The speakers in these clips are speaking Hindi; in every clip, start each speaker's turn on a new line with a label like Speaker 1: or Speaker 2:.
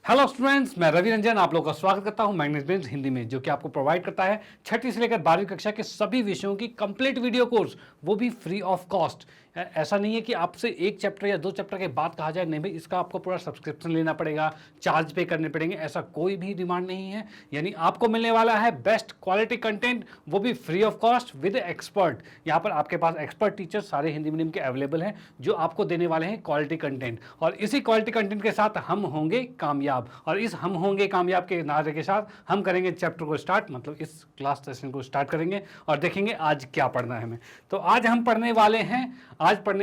Speaker 1: हेलो स्टूडेंट्स, मैं रवि रंजन आप लोगों का स्वागत करता हूं मैनेजमेंट हिंदी में, जो कि आपको प्रोवाइड करता है 6ठी से लेकर 12वीं कक्षा के सभी विषयों की कंप्लीट वीडियो कोर्स, वो भी फ्री ऑफ कॉस्ट। ऐसा नहीं है कि आपसे एक चैप्टर या दो चैप्टर के बाद कहा जाए नहीं भाई इसका आपको पूरा सब्सक्रिप्शन लेना पड़ेगा, चार्ज पे करने पड़ेंगे, ऐसा कोई भी डिमांड नहीं है। यानी आपको मिलने वाला है बेस्ट क्वालिटी कंटेंट, वो भी free of cost with expert. यहाँ पर आपके पास एक्सपर्ट टीचर सारे हिंदी मीडियम के अवेलेबल हैं, जो आपको देने वाले हैं क्वालिटी कंटेंट। और इसी क्वालिटी कंटेंट के साथ हम होंगे कामयाब, और इस हम होंगे कामयाब के नारे के साथ हम करेंगे चैप्टर को स्टार्ट, मतलब इस क्लास सेशन को स्टार्ट करेंगे और देखेंगे आज क्या पढ़ना है हमें। तो आज हम पढ़ने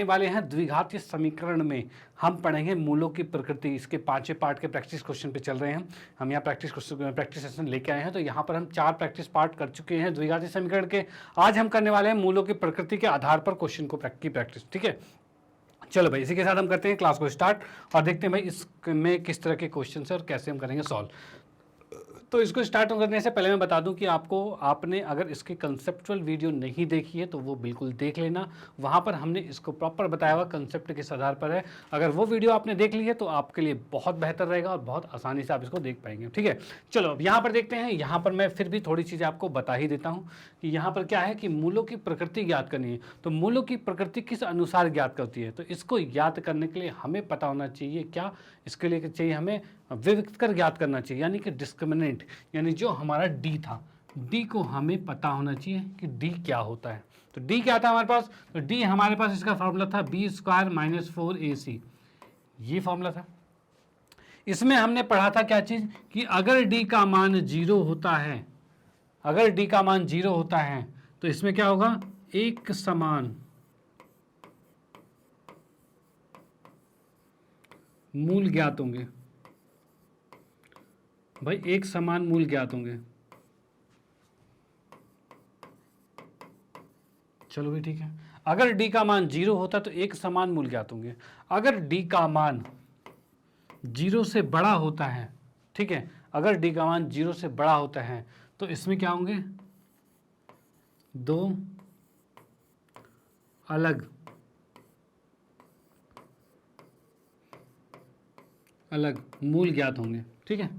Speaker 1: वाले हैं द्विघातीय समीकरण में हम पढ़ेंगे मूलों की प्रकृति। इसके 5वें पार्ट के प्रैक्टिस क्वेश्चन पे चल रहे हैं हम यहाँ प्रैक्टिस सेशन लेके आए हैं। तो यहाँ पर हम 4 प्रैक्टिस पार्ट कर चुके हैं द्विघातीय समीकरण के। आज हम करने वाले हैं मूलों की प्रकृति के आधार पर क्वेश्चन को की प्रैक्टिस। ठीक है, चलो भाई, इसी के साथ हम करते हैं क्लास को स्टार्ट और देखते हैं भाई इसमें किस तरह के क्वेश्चन है और कैसे हम करेंगे सॉल्व। तो इसको स्टार्ट करने से पहले मैं बता दूं कि आपने अगर इसकी कंसेप्चुअल वीडियो नहीं देखी है तो वो बिल्कुल देख लेना। वहाँ पर हमने इसको प्रॉपर बताया हुआ कंसेप्ट किस आधार पर है। अगर वो वीडियो आपने देख ली है तो आपके लिए बहुत बेहतर रहेगा और बहुत आसानी से आप इसको देख पाएंगे। ठीक है, चलो अब यहाँ पर देखते हैं। यहाँ पर मैं फिर भी थोड़ी चीज़ें आपको बता ही देता हूँ कि यहाँ पर क्या है कि मूलों की प्रकृति ज्ञात करनी है। तो मूलों की प्रकृति किस अनुसार ज्ञात करती है, तो इसको याद करने के लिए हमें पता होना चाहिए क्या, इसके लिए चाहिए हमें विविक्त कर ज्ञात करना चाहिए, यानी कि डिस्क्रिमिनेंट, यानी जो हमारा डी था, डी को हमें पता होना चाहिए कि डी क्या होता है। तो डी क्या था हमारे पास, तो डी हमारे पास इसका फॉर्मूला था बी स्क्वायर माइनस 4ac, ये फॉर्मूला था। इसमें हमने पढ़ा था क्या चीज कि अगर डी का मान 0 होता है, अगर डी का मान 0 होता है तो इसमें क्या होगा, एक समान मूल ज्ञात होंगे। भाई एक समान मूल ज्ञात होंगे। चलो भाई ठीक है, अगर डी का मान 0 होता तो एक समान मूल ज्ञात होंगे। अगर डी का मान 0 से बड़ा होता है, ठीक है, अगर डी का मान 0 से बड़ा होता है तो इसमें क्या होंगे, दो अलग अलग मूल ज्ञात होंगे। ठीक है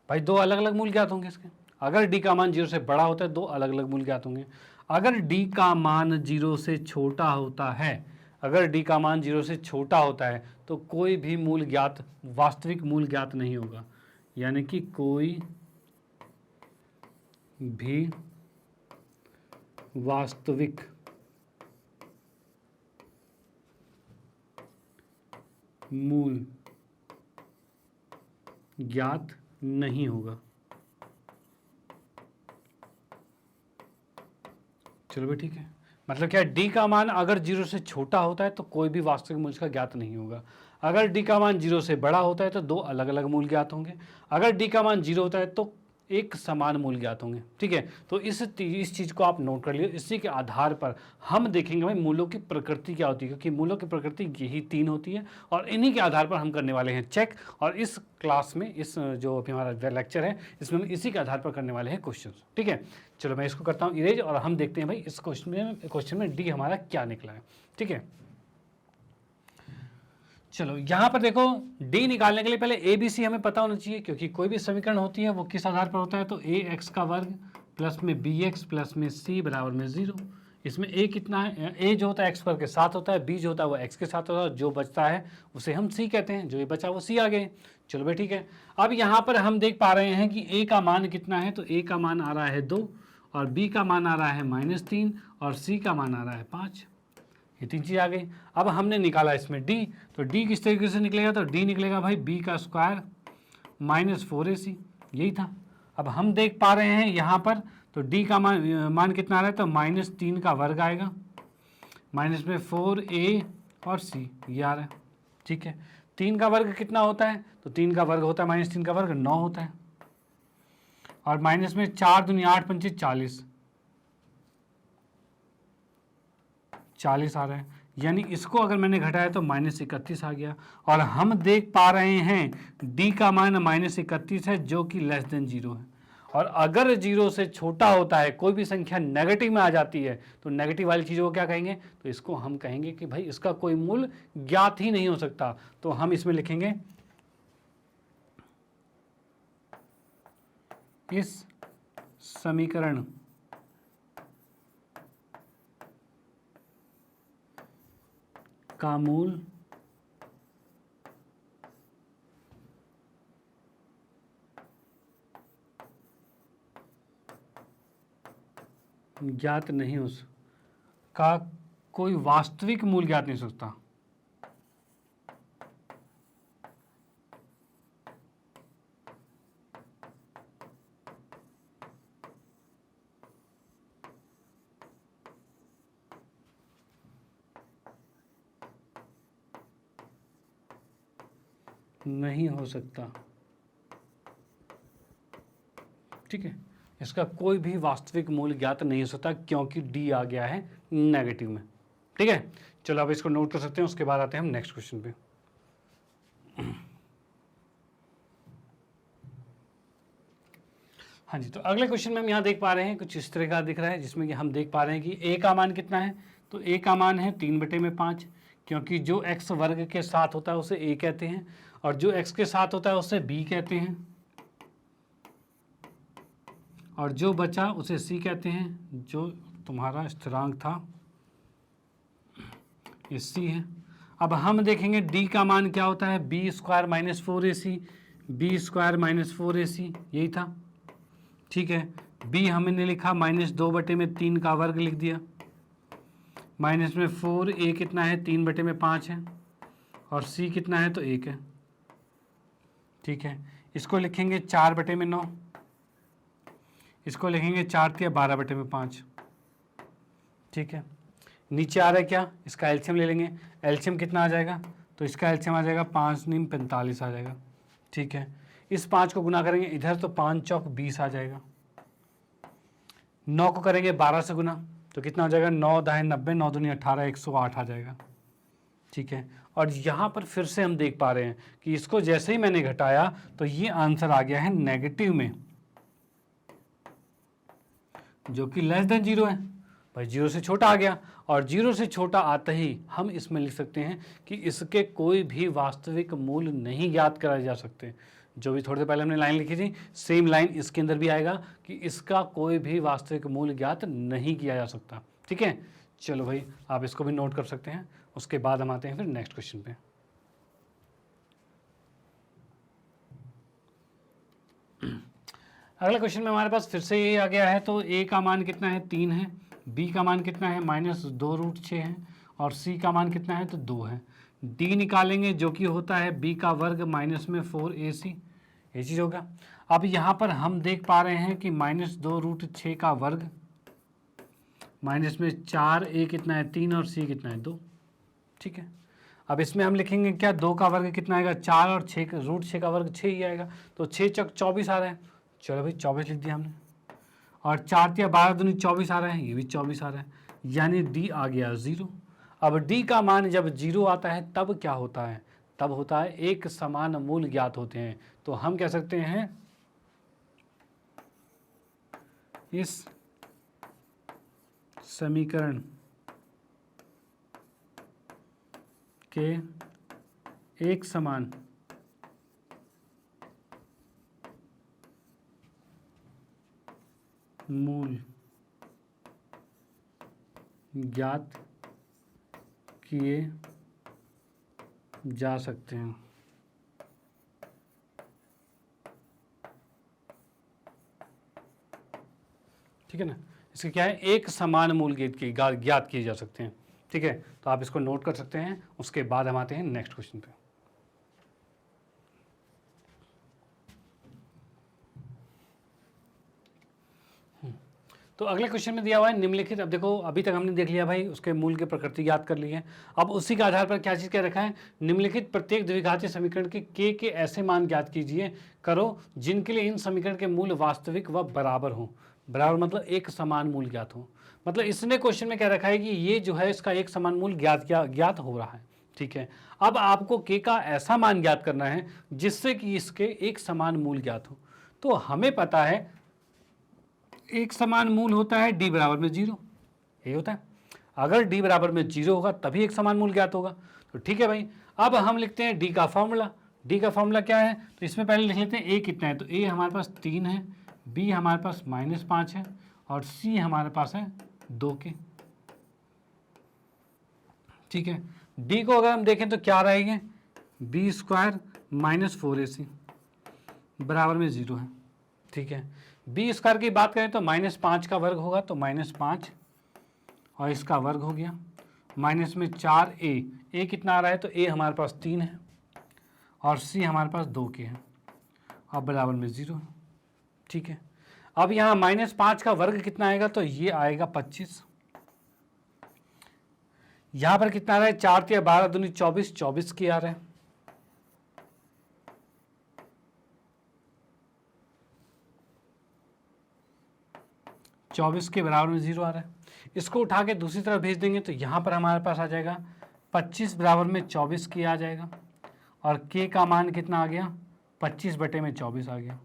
Speaker 1: भाई, दो अलग अलग मूल ज्ञात होंगे इसके। अगर डी का मान 0 से बड़ा होता है दो अलग अलग मूल ज्ञात होंगे। अगर डी का मान 0 से छोटा होता है, अगर डी का मान 0 से छोटा होता है तो कोई भी मूल ज्ञात, वास्तविक मूल ज्ञात नहीं होगा। यानी कि कोई भी वास्तविक मूल ज्ञात नहीं होगा। चलो भाई ठीक है, मतलब क्या, डी का मान अगर 0 से छोटा होता है तो कोई भी वास्तविक मूल्य का ज्ञात नहीं होगा। अगर डी का मान 0 से बड़ा होता है तो दो अलग अलग मूल ज्ञात होंगे। अगर डी का मान 0 होता है तो एक समान मूल ज्ञात होंगे। ठीक है, तो इस चीज़ को आप नोट कर लियो। इसी के आधार पर हम देखेंगे भाई मूलों की प्रकृति क्या होती है, क्योंकि मूलों की प्रकृति यही 3 होती है और इन्हीं के आधार पर हम करने वाले हैं चेक। और इस क्लास में, इस जो अभी हमारा लेक्चर है, इसमें हम इसी के आधार पर करने वाले हैं क्वेश्चन। ठीक है, चलो मैं इसको करता हूँ इरेज और हम देखते हैं भाई इस क्वेश्चन में डी हमारा क्या निकला है। ठीक है, चलो यहाँ पर देखो, डी निकालने के लिए पहले ए बी सी हमें पता होना चाहिए, क्योंकि कोई भी समीकरण होती है वो किस आधार पर होता है, तो ए एक्स का वर्ग प्लस में बी एक्स प्लस में सी बराबर में 0। इसमें ए कितना है, ए जो होता है एक्स वर्ग के साथ होता है, बी जो होता है वो एक्स के साथ होता है, जो बचता है उसे हम सी कहते हैं, जो ये बचा वो सी आ गए। चलो भाई ठीक है, अब यहाँ पर हम देख पा रहे हैं कि ए का मान कितना है, तो ए का मान आ रहा है 2 और बी का मान आ रहा है -3 और सी का मान आ रहा है 5। ये 3 चीज़ आ गई। अब हमने निकाला इसमें डी, तो डी किस तरीके से निकलेगा, तो डी निकलेगा भाई बी का स्क्वायर माइनस 4ac, यही था। अब हम देख पा रहे हैं यहाँ पर, तो डी का मान कितना आ रहा है, तो -3 का वर्ग आएगा, माइनस में 4a और c ये आ रहा है। ठीक है, 3 का वर्ग कितना होता है, तो 3 का वर्ग होता है -3 का वर्ग 9 होता है, और माइनस में 4 दूनी 8 पंचे 40 आ रहा है। यानी इसको अगर मैंने घटाया तो -31 आ गया। और हम देख पा रहे हैं डी का मान -31 है, जो कि लेस देन 0 है। और अगर 0 से छोटा होता है, कोई भी संख्या नेगेटिव में आ जाती है, तो नेगेटिव वाली चीज़ों को क्या कहेंगे, तो इसको हम कहेंगे कि भाई इसका कोई मूल ज्ञात ही नहीं हो सकता। तो हम इसमें लिखेंगे इस समीकरण का मूल ज्ञात नहीं हो का कोई वास्तविक मूल ज्ञात नहीं हो सकता। नहीं हो सकता, ठीक है। इसका कोई भी वास्तविक मूल्य ज्ञात नहीं हो सकता क्योंकि डी आ गया है नेगेटिव में, ठीक है। चलो अब इसको नोट कर सकते हैं, उसके बाद आते हैं हम नेक्स्ट क्वेश्चन पे। हाँ जी, तो अगले क्वेश्चन में हम यहाँ देख पा रहे हैं कुछ इस तरह का दिख रहा है, जिसमें कि हम देख पा रहे हैं कि ए का मान कितना है। तो ए का मान है 3/5, क्योंकि जो एक्स वर्ग के साथ होता है उसे ए कहते हैं और जो एक्स के साथ होता है उसे बी कहते हैं और जो बचा उसे सी कहते हैं। जो तुम्हारा स्थिरांक था ये सी है। अब हम देखेंगे डी का मान क्या होता है, B square minus 4ac, B square minus 4ac यही था, ठीक है। बी हमने लिखा -2/3 का वर्ग लिख दिया, माइनस में 4, ए कितना है 3/5 है और सी कितना है तो 1 है, ठीक है। इसको लिखेंगे 4/9, इसको लिखेंगे 4×12/5, ठीक है। नीचे आ रहा है क्या, इसका एलसीएम ले लेंगे। एलसीएम कितना आ जाएगा, तो इसका एलसीएम आ जाएगा 5×9=45 आ जाएगा, ठीक है। इस 5 को गुना करेंगे इधर तो 5×4=20 आ जाएगा। 9 को करेंगे 12 से गुना तो कितना हो जाएगा, 9×10=90, 9×2=18, 108 आ जाएगा, ठीक है। और यहाँ पर फिर से हम देख पा रहे हैं कि इसको जैसे ही मैंने घटाया तो ये आंसर आ गया है नेगेटिव में, जो कि लेस देन 0 है। भाई 0 से छोटा आ गया और 0 से छोटा आते ही हम इसमें लिख सकते हैं कि इसके कोई भी वास्तविक मूल्य नहीं ज्ञात कराए जा सकते। जो भी थोड़ी देर पहले हमने लाइन लिखी थी सेम लाइन इसके अंदर भी आएगा कि इसका कोई भी वास्तविक मूल्य ज्ञात नहीं किया जा सकता, ठीक है। चलो भाई आप इसको भी नोट कर सकते हैं, उसके बाद हम आते हैं फिर नेक्स्ट क्वेश्चन पे। अगला क्वेश्चन में हमारे पास फिर से ये आ गया है। तो ए का मान कितना है 3 है, बी का मान कितना है -2√6 है और सी का मान कितना है तो 2 है। डी निकालेंगे जो कि होता है बी का वर्ग माइनस में 4ac, ये चीज़ होगा। अब यहाँ पर हम देख पा रहे हैं कि -2√6 का वर्ग माइनस में 4, ए कितना है 3 और सी कितना है 2, ठीक है। अब इसमें हम लिखेंगे क्या, 2 का वर्ग कितना आएगा 4 और 6 √6 का वर्ग 6 ही आएगा, तो 6×4=24 आ रहा है। चलो भाई 24 लिख दिया हमने और 4×12=24 आ रहा है, ये भी 24 आ रहा है, यानी डी आ गया 0। अब डी का मान जब 0 आता है तब क्या होता है, तब होता है एक समान मूल ज्ञात होते हैं। तो हम कह सकते हैं इस समीकरण के एक समान मूल ज्ञात किए जा सकते हैं, ठीक है ना। इसके क्या है, एक समान मूल ज्ञात किए जा सकते हैं, ठीक है। तो आप इसको नोट कर सकते हैं, उसके बाद हम आते हैं नेक्स्ट क्वेश्चन पे। तो अगले क्वेश्चन में दिया हुआ है निम्नलिखित, अब देखो अभी तक हमने देख लिया भाई उसके मूल की प्रकृति ज्ञात कर ली है। अब उसी के आधार पर क्या चीज़ क्या रखा है, निम्नलिखित प्रत्येक द्विघातीय समीकरण के ऐसे मान ज्ञात कीजिए करो जिनके लिए इन समीकरण के मूल वास्तविक व बराबर हो। बराबर मतलब एक समान मूल ज्ञात हो, मतलब इसने क्वेश्चन में क्या रखा है कि ये जो है इसका एक समान मूल ज्ञात हो रहा है, ठीक है। अब आपको के का ऐसा मान ज्ञात करना है जिससे कि इसके एक समान मूल ज्ञात हो। तो हमें पता है एक समान मूल होता है डी बराबर में 0, ये होता है। अगर डी बराबर में 0 होगा तभी एक समान मूल ज्ञात होगा। तो ठीक है भाई, अब हम लिखते हैं डी का फॉर्मूला। डी का फॉर्मूला क्या है, तो इसमें पहले लिख लेते हैं ए कितना है, तो ए हमारे पास 3 है, बी हमारे पास -5 है और सी हमारे पास है 2k। ठीक है, डी को अगर हम देखें तो क्या रहेंगे, बी स्क्वायर -4ac बराबर में 0 है। ठीक है, बी स्क्वायर की बात करें तो -5 का वर्ग होगा तो -5 और इसका वर्ग हो गया, माइनस में 4a, a कितना आ रहा है तो a हमारे पास 3 है और c हमारे पास 2k है और बराबर में 0 है। ठीक है, अब यहाँ -5 का वर्ग कितना आएगा तो ये आएगा 25। यहाँ पर कितना आ रहा है, 4 × 12 दूनी 24, 24 की आ रहा है। चौबीस के बराबर में 0 आ रहा है। इसको उठा के दूसरी तरफ भेज देंगे तो यहाँ पर हमारे पास आ जाएगा 25 बराबर में 24 की आ जाएगा और k का मान कितना आ गया, 25/24 आ गया।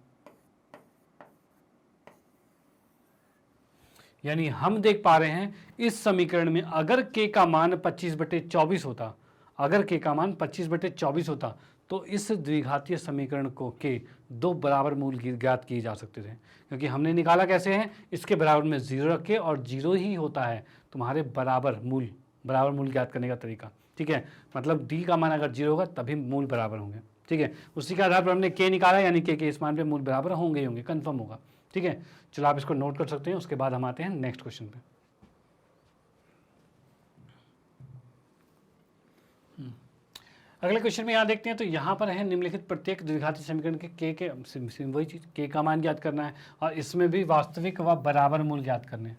Speaker 1: यानी हम देख पा रहे हैं इस समीकरण में अगर k का मान 25/24 होता, अगर k का मान 25/24 होता तो इस द्विघातीय समीकरण को के 2 बराबर मूल ज्ञात किए जा सकते थे, क्योंकि हमने निकाला कैसे है, इसके बराबर में 0 रखे और 0 ही होता है तुम्हारे बराबर मूल ज्ञात करने का तरीका। ठीक है, मतलब d का मान अगर 0 होगा तभी मूल बराबर होंगे। ठीक है, उसी के आधार पर हमने k निकाला, यानी k के इस मान पे मूल बराबर होंगे कंफर्म होगा। ठीक है, चलो आप इसको नोट कर सकते हैं। उसके बाद हम आते हैं नेक्स्ट क्वेश्चन पे। अगले क्वेश्चन में यहाँ देखते हैं तो यहाँ पर है निम्नलिखित प्रत्येक द्विघाती समीकरण के वही चीज़ k का मान ज्ञात करना है और इसमें भी वास्तविक व बराबर मूल ज्ञात करने हैं।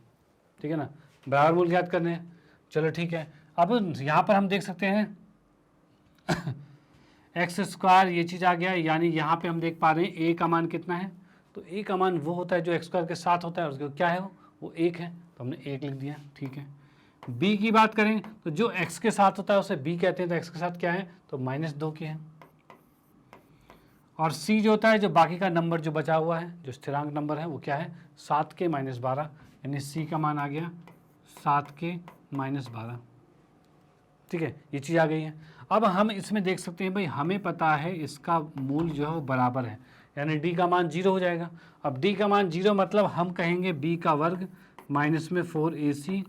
Speaker 1: ठीक है ना, बराबर मूल ज्ञात करने हैं। चलो ठीक है, अब यहाँ पर हम देख सकते हैं x² ये चीज़ आ गया, यानी यहाँ पे हम देख पा रहे हैं a का मान कितना है, तो a का मान वो होता है जो x² के साथ होता है, उसको क्या है वो 1 है, तो हमने 1 लिख दिया। ठीक है, b की बात करें तो जो x के साथ होता है उसे b कहते हैं, तो x के साथ क्या है तो -2 की है। और c जो होता है, जो बाकी का नंबर जो बचा हुआ है, जो स्थिरांक नंबर है, वो क्या है 7k - 12, यानी c का मान आ गया 7k - 12। ठीक है, ये चीज़ आ गई है। अब हम इसमें देख सकते हैं भाई, हमें पता है इसका मूल जो है वो बराबर है, यानी d का मान 0 हो जाएगा। अब d का मान 0 मतलब हम कहेंगे b का वर्ग -4ac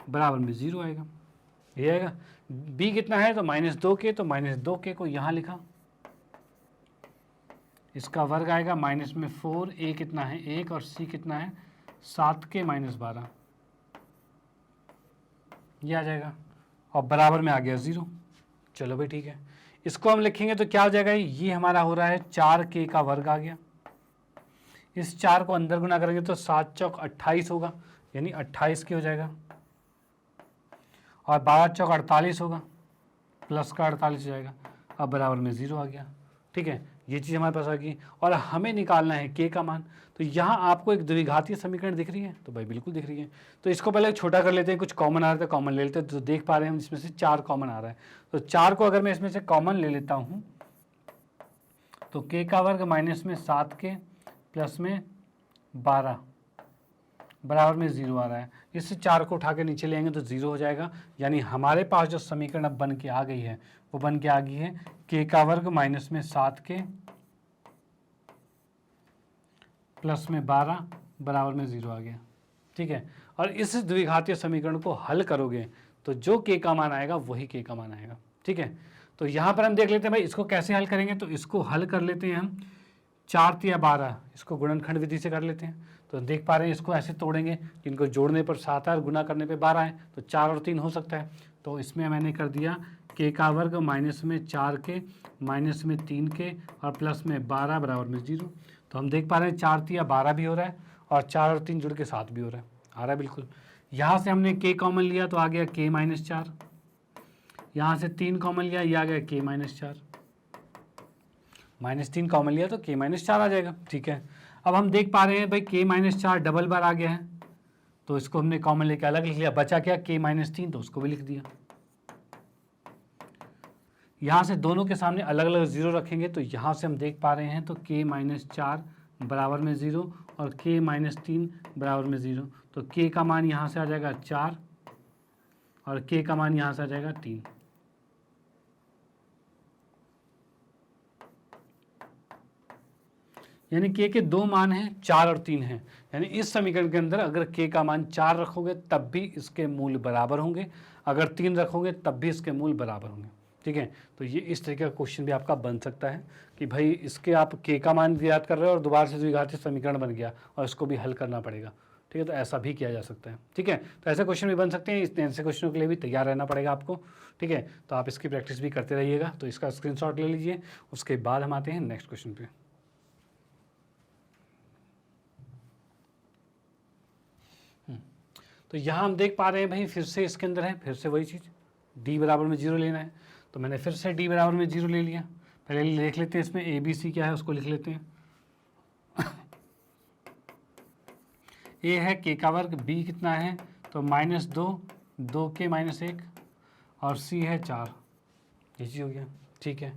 Speaker 1: बराबर में 0 आएगा। ये आएगा, b कितना है तो -2k, तो -2k को यहाँ लिखा, इसका वर्ग आएगा -4, a कितना है 1 और c कितना है 7k - 12, ये आ जाएगा और बराबर में आ गया 0। चलो भाई ठीक है, इसको हम लिखेंगे तो क्या हो जाएगा, ये हमारा हो रहा है 4k का वर्ग आ गया। इस 4 को अंदर गुना करेंगे तो 7 चौक 28 होगा, यानी 28 के हो जाएगा और 12 चौक 48 होगा, प्लस का 48 हो जाएगा, अब बराबर में 0 आ गया। ठीक है, ये चीज़ हमारे पास आ गई और हमें निकालना है k का मान। तो यहाँ आपको एक द्विघातीय समीकरण दिख रही है, तो भाई बिल्कुल दिख रही है। तो इसको पहले छोटा कर लेते हैं, कुछ कॉमन आ रहा है तो कॉमन ले लेते हैं। तो देख पा रहे हैं हम इसमें से 4 कॉमन आ रहा है, तो 4 को अगर मैं इसमें से कॉमन ले लेता हूँ तो k का वर्ग -7k प्लस में 12 बराबर में 0 आ रहा है। इससे 4 को उठा के नीचे ले आएंगे तो 0 हो जाएगा, यानी हमारे पास जो समीकरण अब बन के आ गई है वो बन के आ गई है k का वर्ग -7k प्लस में 12 बराबर में 0 आ गया। ठीक है, और इस द्विघातीय समीकरण को हल करोगे तो जो k का मान आएगा वही k का मान आएगा। ठीक है, तो यहाँ पर हम देख लेते हैं भाई इसको कैसे हल करेंगे। तो इसको हल कर लेते हैं हम, 4 × 12, इसको गुणनखंड विधि से कर लेते हैं। तो देख पा रहे हैं इसको ऐसे तोड़ेंगे, इनको जोड़ने पर 7 है और गुना करने पे 12 है, तो 4 और 3 हो सकता है। तो इसमें मैंने कर दिया k का वर्ग -4k -3k और प्लस में 12 बराबर में 0। तो हम देख पा रहे हैं 4 × 12 भी हो रहा है और 4 और 3 जुड़ के 7 भी हो रहा है, आ रहा है बिल्कुल। यहाँ से हमने k कॉमन लिया तो आ गया k - 4, यहाँ से 3 कॉमन लिया, ये आ गया k - 4, -3 कॉमन लिया तो k - 4 आ जाएगा। ठीक है, अब हम देख पा रहे हैं भाई k - 4 डबल बार आ गया है, तो इसको हमने कॉमन लेके अलग लिख लिया, बचा क्या k - 3, तो उसको भी लिख दिया। यहाँ से दोनों के सामने अलग अलग 0 रखेंगे तो यहाँ से हम देख पा रहे हैं तो k - 4 बराबर में 0 और k - 3 बराबर में 0, तो k का मान यहाँ से आ जाएगा 4 और k का मान यहाँ से आ जाएगा 3। यानी के 2 मान हैं, 4 और 3 हैं। यानी इस समीकरण के अंदर अगर के का मान 4 रखोगे तब भी इसके मूल बराबर होंगे, अगर 3 रखोगे तब भी इसके मूल बराबर होंगे। ठीक है, तो ये इस तरीके का क्वेश्चन भी आपका बन सकता है कि भाई इसके आप के का मान याद कर रहे हो और दोबारा से द्विघाती समीकरण बन गया और इसको भी हल करना पड़ेगा। ठीक है, तो ऐसा भी किया जा सकता है। ठीक है, तो ऐसे क्वेश्चन भी बन सकते हैं, इस ऐसे क्वेश्चनों के लिए भी तैयार रहना पड़ेगा आपको। ठीक है, तो आप इसकी प्रैक्टिस भी करते रहिएगा। तो इसका स्क्रीनशॉट ले लीजिए, उसके बाद हम आते हैं नेक्स्ट क्वेश्चन पे। तो यहाँ हम देख पा रहे हैं भाई फिर से इसके अंदर है फिर से वही चीज़, डी बराबर में 0 लेना है। तो मैंने फिर से डी बराबर में 0 ले लिया। पहले लिख लेते हैं इसमें ABC क्या है उसको लिख लेते हैं। ए है के का वर्ग, बी कितना है तो -2, 2k - 1 और सी है 4। ये चीज़ हो गया। ठीक है,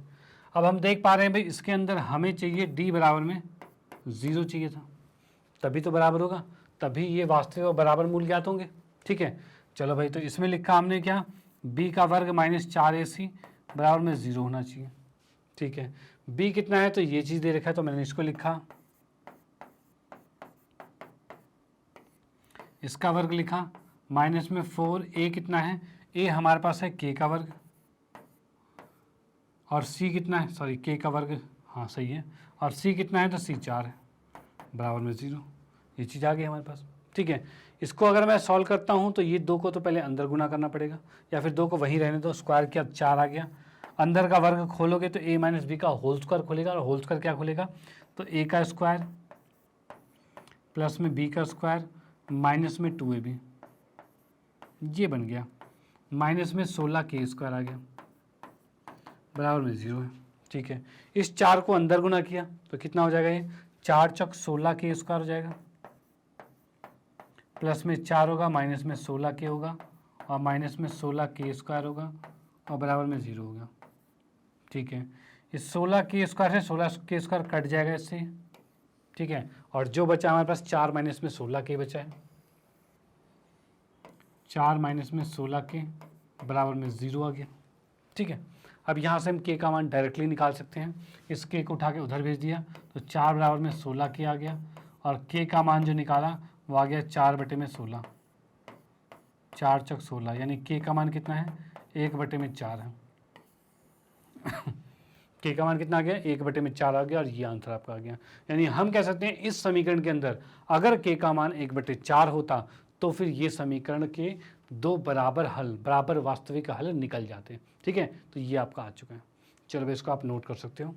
Speaker 1: अब हम देख पा रहे हैं भाई इसके अंदर हमें चाहिए डी बराबर में 0 चाहिए था, तभी तो बराबर होगा, तभी ये वास्तविक और बराबर मूल्य ज्ञात होंगे। ठीक है, चलो भाई, तो इसमें लिखा हमने क्या, b का वर्ग -4ac बराबर में 0 होना चाहिए। ठीक है, b कितना है तो ये चीज़ दे रखा है तो मैंने इसको लिखा, इसका वर्ग लिखा, माइनस में 4, a कितना है, a हमारे पास है k का वर्ग और c कितना है, सॉरी k का वर्ग, हाँ सही है, और c कितना है तो c 4 है बराबर में 0। ये चीज़ आ गई हमारे पास। ठीक है, इसको अगर मैं सॉल्व करता हूँ तो ये 2 को तो पहले अंदर गुना करना पड़ेगा, या फिर 2 को वहीं रहने दो, स्क्वायर किया 4 आ गया, अंदर का वर्ग खोलोगे तो a - b का होल स्क्वायर खुलेगा, और होल स्क्वायर क्या खुलेगा तो a का स्क्वायर प्लस में b का स्क्वायर माइनस में 2ab, ये बन गया, माइनस में 16k स्क्वायर आ गया बराबर में 0 है। ठीक है, इस 4 को अंदर गुना किया तो कितना हो जाएगा, ये 4 चौक 16k स्क्वायर हो जाएगा, प्लस में 4 होगा, माइनस में 16k होगा, और माइनस में 16k स्क्वायर होगा, और बराबर में 0 होगा। ठीक है, इस 16k स्क्वायर से 16k स्क्वायर कट जाएगा इससे। ठीक है, और जो बचा हमारे पास 4 माइनस में 16k बचा है, 4 माइनस में 16k बराबर में 0 आ गया। ठीक है, अब यहाँ से हम k का मान डायरेक्टली निकाल सकते हैं, इस k को उठा के उधर भेज दिया तो 4 बराबर में 16k आ गया, और k का मान जो निकाला वो आ गया 4/16, 4 चौक 16, यानी k का मान कितना है 1/4 है। k का मान कितना आ गया 1/4 आ गया, और ये आंसर आपका आ गया। यानी हम कह सकते हैं इस समीकरण के अंदर अगर k का मान 1/4 होता तो फिर ये समीकरण के 2 बराबर हल, बराबर वास्तविक हल निकल जाते हैं। ठीक है, तो ये आपका आ चुका है। चलो भाई, इसको आप नोट कर सकते हो।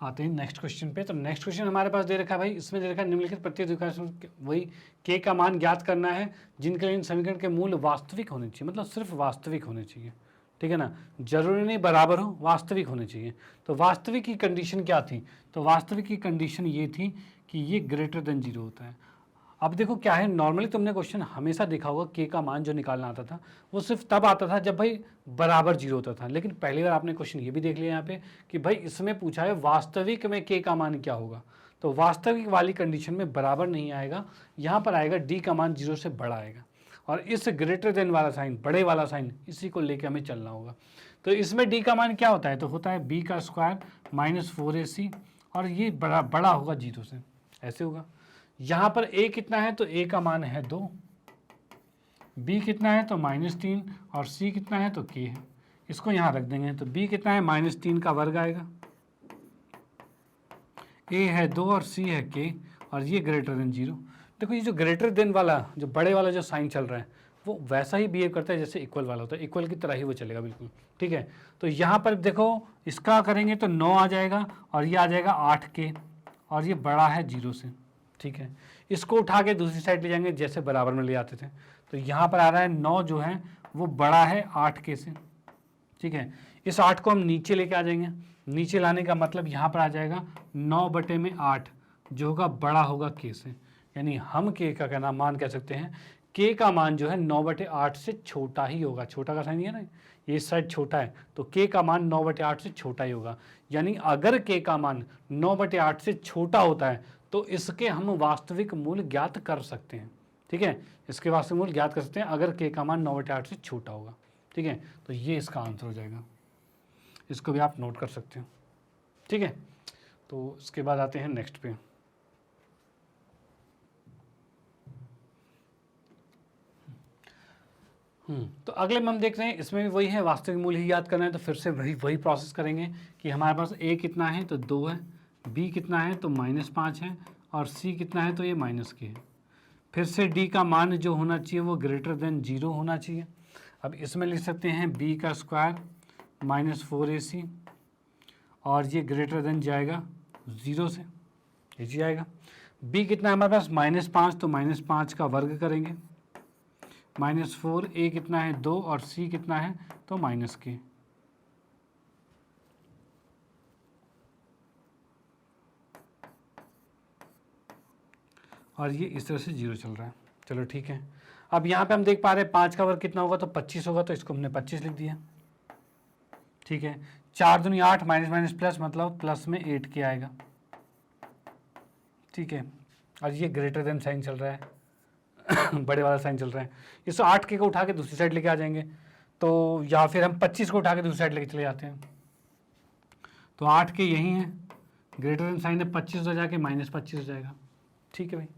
Speaker 1: आते हैं नेक्स्ट क्वेश्चन पे। तो नेक्स्ट क्वेश्चन हमारे पास दे रखा है भाई, इसमें दे रखा है निम्नलिखित प्रत्येक द्विघात वही के का मान ज्ञात करना है जिनके लिए इन समीकरण के मूल वास्तविक होने चाहिए, मतलब सिर्फ वास्तविक होने चाहिए। ठीक है ना, जरूरी नहीं बराबर हो, वास्तविक होने चाहिए। तो वास्तविक की कंडीशन क्या थी, तो वास्तविक की कंडीशन ये थी कि ये ग्रेटर देन 0 होता है। अब देखो क्या है, नॉर्मली तुमने क्वेश्चन हमेशा देखा होगा के का मान जो निकालना आता था वो सिर्फ तब आता था जब भाई बराबर 0 होता था, लेकिन पहली बार आपने क्वेश्चन ये भी देख लिया यहाँ पे कि भाई इसमें पूछा है वास्तविक में के का मान क्या होगा। तो वास्तविक वाली कंडीशन में बराबर नहीं आएगा, यहाँ पर आएगा डी का मान 0 से बड़ा आएगा, और इस ग्रेटर देन वाला साइन, बड़े वाला साइन, इसी को लेकर हमें चलना होगा। तो इसमें डी का मान क्या होता है, तो होता है b का स्क्वायर -4ac, और ये बड़ा होगा 0 से, ऐसे होगा। यहाँ पर a कितना है तो a का मान है 2, b कितना है तो -3, और c कितना है तो k है, इसको यहाँ रख देंगे। तो b कितना है -3 का वर्ग आएगा, a है 2 और c है k, और ये ग्रेटर देन 0। देखो ये जो ग्रेटर देन वाला, जो बड़े वाला जो साइन चल रहा है वो वैसा ही बिहेव करता है जैसे इक्वल वाला होता है, इक्वल की तरह ही वो चलेगा बिल्कुल। ठीक है, तो यहाँ पर देखो इसका करेंगे तो 9 आ जाएगा, और ये आ जाएगा 8k, और ये बड़ा है 0 से। ठीक है, इसको उठा के दूसरी साइड ले जाएंगे जैसे बराबर में ले आते थे, तो यहाँ पर आ रहा है 9 जो है वो बड़ा है 8k से। ठीक है, इस 8 को हम नीचे लेके आ जाएंगे, नीचे लाने का मतलब यहाँ पर आ जाएगा 9/8 जो होगा बड़ा होगा k से, यानी हम k का कहना मान कह सकते हैं k का मान जो है 9/8 से छोटा ही होगा। छोटा का साइन है ना, ये साइड छोटा है तो k का मान 9/8 से छोटा ही होगा। यानी अगर k का मान 9/8 से छोटा होता है तो इसके हम वास्तविक मूल्य ज्ञात कर सकते हैं। ठीक है, इसके वास्तविक मूल्य ज्ञात कर सकते हैं अगर k का मान 9/8 से छोटा होगा। ठीक है, तो ये इसका आंसर हो जाएगा। इसको भी आप नोट कर सकते हो, ठीक है। तो इसके बाद आते हैं नेक्स्ट पे। तो अगले में हम देख रहे हैं, इसमें भी वही है, वास्तविक मूल्य ही याद करना है। तो फिर से वही प्रोसेस करेंगे कि हमारे पास a कितना है तो 2 है, b कितना है तो -5 है, और c कितना है तो ये माइनस के है। फिर से d का मान जो होना चाहिए वो ग्रेटर देन 0 होना चाहिए। अब इसमें लिख सकते हैं b का स्क्वायर -4ac, और ये ग्रेटर देन जाएगा 0 से, ये जाएगा। b कितना है हमारे पास -5, तो -5 का वर्ग करेंगे, -4, a कितना है 2, और c कितना है तो -k। और ये इस तरह से 0 चल रहा है। चलो ठीक है। अब यहाँ पे हम देख पा रहे हैं 5 का वर्ग कितना होगा तो 25 होगा, तो इसको हमने 25 लिख दिया, ठीक है। 4 दूनी 8, माइनस माइनस प्लस, मतलब प्लस में 8 के आएगा, ठीक है। और ये ग्रेटर देन साइन चल रहा है बड़े वाला साइन चल रहा है। इस 8 के को उठा के दूसरी साइड लेके आ जाएंगे, तो या फिर हम 25 को उठा के दूसरी साइड लेके चले जाते हैं। तो 8 के यही है, ग्रेटर देन साइन है 25 हो जाके -25 हो जाएगा, ठीक है भाई।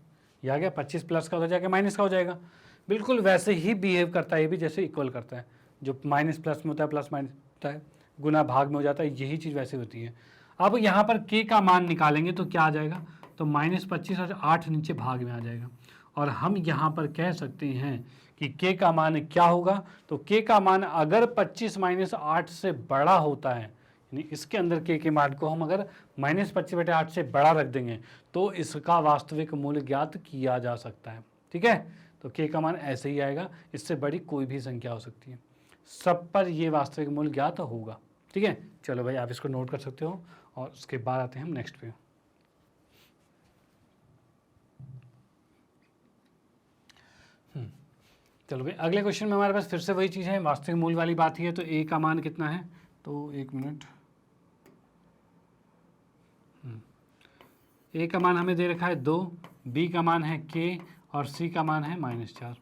Speaker 1: ये आ गया, 25 प्लस का हो जाएगा माइनस का हो जाएगा। बिल्कुल वैसे ही बिहेव करता है ये भी जैसे इक्वल करता है, जो माइनस प्लस में होता है, प्लस माइनस होता है, गुना भाग में हो जाता है, यही चीज़ वैसे होती है। अब यहाँ पर k का मान निकालेंगे तो क्या आ जाएगा, तो -25 और 8 नीचे भाग में आ जाएगा। और हम यहाँ पर कह सकते हैं कि k का मान क्या होगा, तो k का मान अगर 25 - 8 से बड़ा होता है, यानी इसके अंदर k के मान को हम अगर -25/8 से बड़ा रख देंगे तो इसका वास्तविक मूल्य ज्ञात किया जा सकता है, ठीक है। तो k का मान ऐसे ही आएगा, इससे बड़ी कोई भी संख्या हो सकती है, सब पर ये वास्तविक मूल्य ज्ञात होगा, ठीक है। चलो भाई आप इसको नोट कर सकते हो, और उसके बाद आते हैं हम नेक्स्ट पे। चलो भाई अगले क्वेश्चन में हमारे पास फिर से वही चीज़ है, वास्तविक मूल्य वाली बात ही है। तो a का मान कितना है, तो 1 मिनट, a का मान हमें दे रखा है 2, b का मान है k, और c का मान है -4।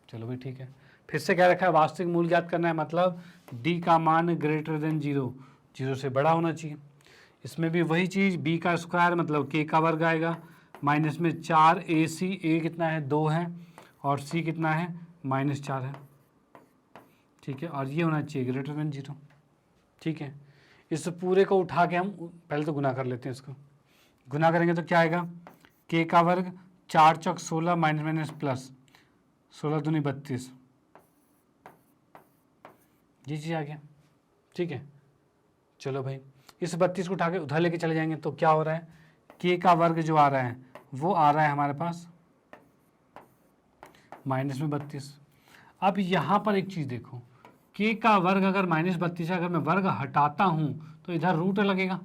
Speaker 1: चलो भाई ठीक है। फिर से क्या रखा है, वास्तविक मूल्य ज्ञात करना है, मतलब d का मान ग्रेटर देन 0, 0 से बड़ा होना चाहिए। इसमें भी वही चीज़, b का स्क्वायर मतलब k का वर्ग आएगा, माइनस में 4ac, a कितना है 2 है, और c कितना है -4 है, ठीक है। और ये होना चाहिए ग्रेटर देन 0, ठीक है। इस पूरे को उठा के हम पहले तो गुना कर लेते हैं, इसको गुना करेंगे तो क्या आएगा, k का वर्ग 4 चौक 16 माइनस माइनस प्लस 16 दूनी 32, ये चीज़ आ गया, ठीक है। चलो भाई इस 32 को उठा के उधर लेके चले जाएंगे तो क्या हो रहा है, k का वर्ग जो आ रहा है वो आ रहा है हमारे पास माइनस में 32। अब यहाँ पर एक चीज़ देखो, k का वर्ग अगर -32 है, अगर मैं वर्ग हटाता हूँ तो इधर रूट लगेगा,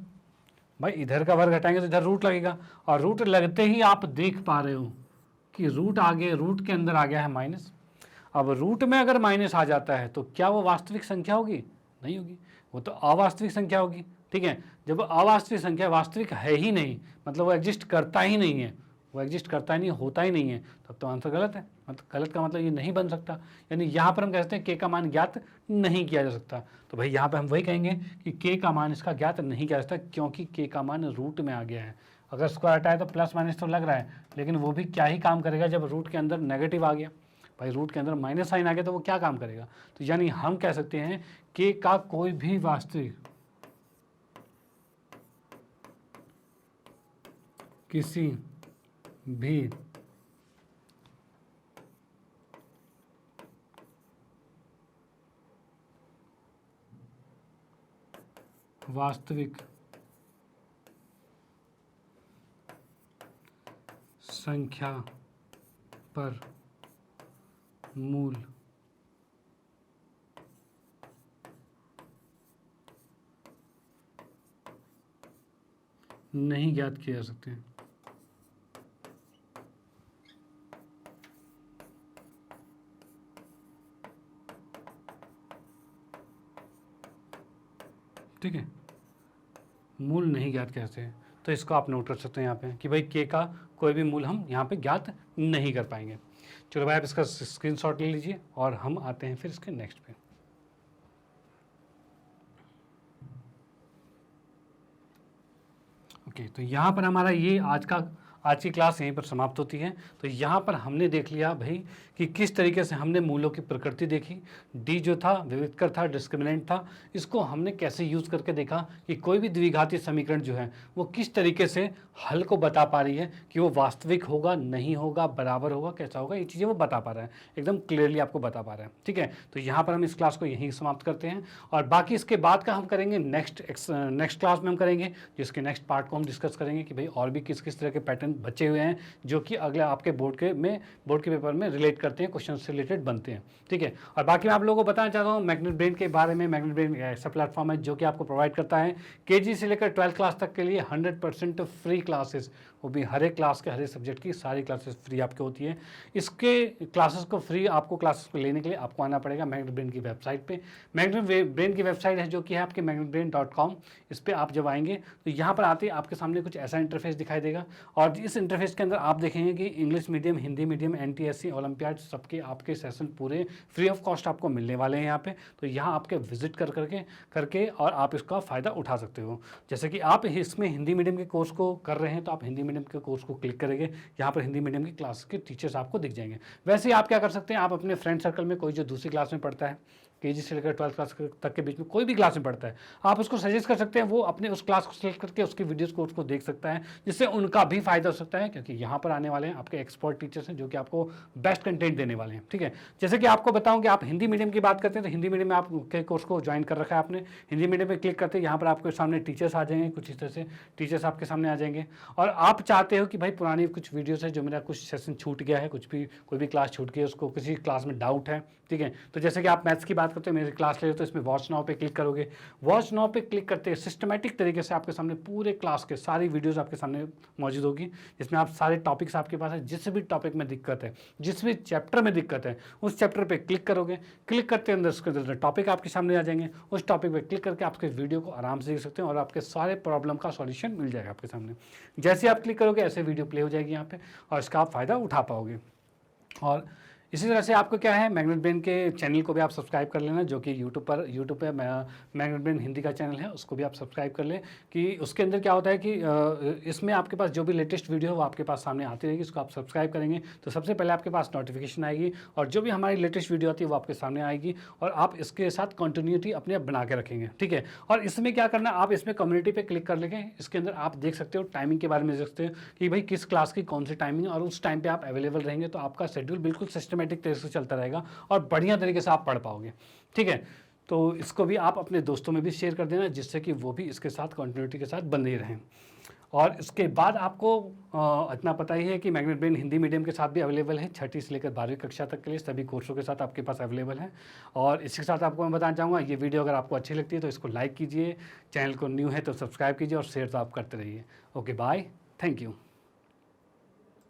Speaker 1: भाई इधर का वर्ग हटाएंगे तो इधर रूट लगेगा, और रूट लगते ही आप देख पा रहे हो कि रूट आगे, रूट के अंदर आ गया है माइनस। अब रूट में अगर माइनस आ जाता है तो क्या वो वास्तविक संख्या होगी, नहीं होगी, वो तो अवास्तविक संख्या होगी, ठीक है। जब अवास्तविक संख्या वास्तविक है ही नहीं, मतलब वो एग्जिस्ट करता ही नहीं है, वो एग्जिस्ट करता ही नहीं, होता ही नहीं है, तब तो आंसर गलत है। मतलब गलत का मतलब ये नहीं बन सकता, यानी यहाँ पर हम कहते हैं k का मान ज्ञात नहीं किया जा सकता। तो भाई यहाँ पे हम वही कहेंगे कि k का मान इसका ज्ञात नहीं किया जा सकता, क्योंकि k का मान रूट में आ गया है। अगर स्क्वायर हटाए तो प्लस माइनस तो लग रहा है, लेकिन वो भी क्या ही काम करेगा जब रूट के अंदर नेगेटिव आ गया, भाई रूट के अंदर माइनस साइन आ गया तो वो क्या काम करेगा। तो यानी हम कह सकते हैं k का कोई भी वास्तविक, किसी भी वास्तविक संख्या पर मूल नहीं ज्ञात किए जा सकते हैं। ठीक है, मूल नहीं ज्ञात कैसे हैं, तो इसको आप नोट कर सकते हैं यहाँ पे कि भाई k का कोई भी मूल हम यहाँ पे ज्ञात नहीं कर पाएंगे। चलो भाई आप इसका स्क्रीनशॉट ले लीजिए और हम आते हैं फिर इसके नेक्स्ट पे। ओके, तो यहाँ पर हमारा ये आज की क्लास यहीं पर समाप्त होती है। तो यहाँ पर हमने देख लिया भाई कि किस तरीके से हमने मूलों की प्रकृति देखी, डी जो था विविधकर था, डिस्क्रिमिनेंट था, इसको हमने कैसे यूज़ करके देखा कि कोई भी द्विघाती समीकरण जो है वो किस तरीके से हल को बता पा रही है कि वो वास्तविक होगा, नहीं होगा, बराबर होगा, कैसा होगा, ये चीज़ें वो बता पा रहा है, एकदम क्लियरली आपको बता पा रहा है। ठीक है, तो यहाँ पर हम इस क्लास को यहीं समाप्त करते हैं और बाकी इसके बाद का हम करेंगे नेक्स्ट क्लास में हम करेंगे, जिसके नेक्स्ट पार्ट को हम डिस्कस करेंगे कि भाई और भी किस किस तरह के पैटर्न बचे हुए हैं जो कि अगले आपके बोर्ड के पेपर में रिलेट करते हैं, क्वेश्चन से रिलेटेड बनते हैं। ठीक है, और बाकी मैं आप लोगों को बताना चाहता हूँ मैग्नेट ब्रेन के बारे में। मैग्नेट ब्रेन ऐसा प्लेटफॉर्म है जो कि आपको प्रोवाइड करता है केजी से लेकर 12th क्लास तक के लिए 100% फ्री क्लासेस, वो भी हर एक क्लास के हर एक सब्जेक्ट की सारी क्लासेस फ्री आपके होती है। इसके क्लासेस को फ्री आपको क्लासेस को लेने के लिए आपको आना पड़ेगा मैग्नेट ब्रेन की वेबसाइट पे। मैग्नेट ब्रेन की वेबसाइट है जो कि है आपके magnetbrain.com। इस पर आप जब आएंगे तो यहाँ पर आते ही आपके सामने कुछ ऐसा इंटरफेस दिखाई देगा और इस इंटरफेस के अंदर आप देखेंगे कि English medium, Hindi medium, NTSC, olympiad सबके आपके सेशन पूरे फ्री ऑफ कॉस्ट आपको मिलने वाले हैं यहाँ पे। तो यहाँ आपके विजिट करके और आप इसका फ़ायदा उठा सकते हो। जैसे कि आप इसमें हिंदी मीडियम के कोर्स को कर रहे हैं तो आप हिंदी मीडियम के कोर्स को क्लिक करेंगे, यहाँ पर हिंदी मीडियम की क्लास के टीचर्स आपको दिख जाएंगे। वैसे ही आप क्या कर सकते हैं, आप अपने फ्रेंड सर्कल में कोई जो दूसरी क्लास में पढ़ता है, केजी से लेकर 12th क्लास तक के बीच में कोई भी क्लास में पढ़ता है, आप उसको सजेस्ट कर सकते हैं, वो अपने उस क्लास को सिलेक्ट करके उसकी वीडियोस को उसको देख सकता है, जिससे उनका भी फायदा हो सकता है, क्योंकि यहाँ पर आने वाले हैं आपके एक्सपर्ट टीचर्स हैं जो कि आपको बेस्ट कंटेंट देने वाले हैं। ठीक है, जैसे कि आपको बताऊँ कि आप हिंदी मीडियम की बात करते हैं तो हिंदी मीडियम में आपके कोर्स को ज्वाइन कर रखा है आपने, हिंदी मीडियम पर क्लिक करते हैं, यहाँ पर आपके सामने टीचर्स आ जाएंगे, कुछ इस तरह से टीचर्स आपके सामने आ जाएंगे और आप चाहते हो कि भाई पुरानी कुछ वीडियोस है जो मेरा कुछ सेशन छूट गया है, कुछ भी कोई भी क्लास छूट गई है, उसको किसी क्लास में डाउट है। ठीक है, तो जैसे कि आप मैथ्स की बात करते हैं, मेरी क्लास ले तो इसमें वॉच नाउ पे क्लिक करोगे, वॉच नाउ पे क्लिक करते हैं सिस्टमेटिक तरीके से आपके सामने पूरे क्लास के सारी वीडियोस आपके सामने मौजूद होगी, जिसमें आप सारे टॉपिक्स आपके पास है, जिस भी टॉपिक में दिक्कत है, जिस भी चैप्टर में दिक्कत है, उस चैप्टर पे क्लिक करोगे, क्लिक करते अंदर उसके अंदर टॉपिक आपके सामने आ जाएंगे, उस टॉपिक पे क्लिक करके आपके वीडियो को आराम से देख सकते हैं और आपके सारे प्रॉब्लम का सॉल्यूशन मिल जाएगा आपके सामने। जैसे आप क्लिक करोगे ऐसे वीडियो प्ले हो जाएगी यहाँ पे और इसका आप फ़ायदा उठा पाओगे। और इसी तरह से आपको क्या है, मैग्नेट ब्रेन के चैनल को भी आप सब्सक्राइब कर लेना, जो कि यूट्यूब पे मैग्नेट ब्रेन हिंदी का चैनल है, उसको भी आप सब्सक्राइब कर लें कि उसके अंदर क्या होता है कि इसमें आपके पास जो भी लेटेस्ट वीडियो है वो आपके पास सामने आती रहेगी। इसको आप सब्सक्राइब करेंगे तो सबसे पहले आपके पास नोटिफिकेशन आएगी और जो भी हमारी लेटेस्ट वीडियो आती है वो आपके सामने आएगी और आप इसके साथ कंटिन्यूटी अपने आप बना के रखेंगे। ठीक है, और इसमें क्या करना, आप इसमें कम्युनिटी पर क्लिक कर लेंगे, इसके अंदर आप देख सकते हो टाइमिंग के बारे में देख सकते हो कि भाई किस क्लास की कौन सी टाइमिंग है और उस टाइम पर आप अवेलेबल रहेंगे तो आपका शेड्यूल बिल्कुल सिस्टमेटिक तरीके से चलता रहेगा और बढ़िया तरीके से आप पढ़ पाओगे। ठीक है, तो इसको भी आप अपने दोस्तों में भी शेयर कर देना, जिससे कि वो भी इसके साथ कंटिन्यूटी के साथ बने रहें। और इसके बाद आपको इतना पता ही है कि मैग्नेट ब्रेन हिंदी मीडियम के साथ भी अवेलेबल है, 6ठी से लेकर 12वीं कक्षा तक के लिए सभी कोर्सों के साथ आपके पास अवेलेबल है। और इसके साथ आपको मैं बताना चाहूँगा, ये वीडियो अगर आपको अच्छी लगती है तो इसको लाइक कीजिए, चैनल को न्यू है तो सब्सक्राइब कीजिए और शेयर तो आप करते रहिए। Okay, bye, thank you.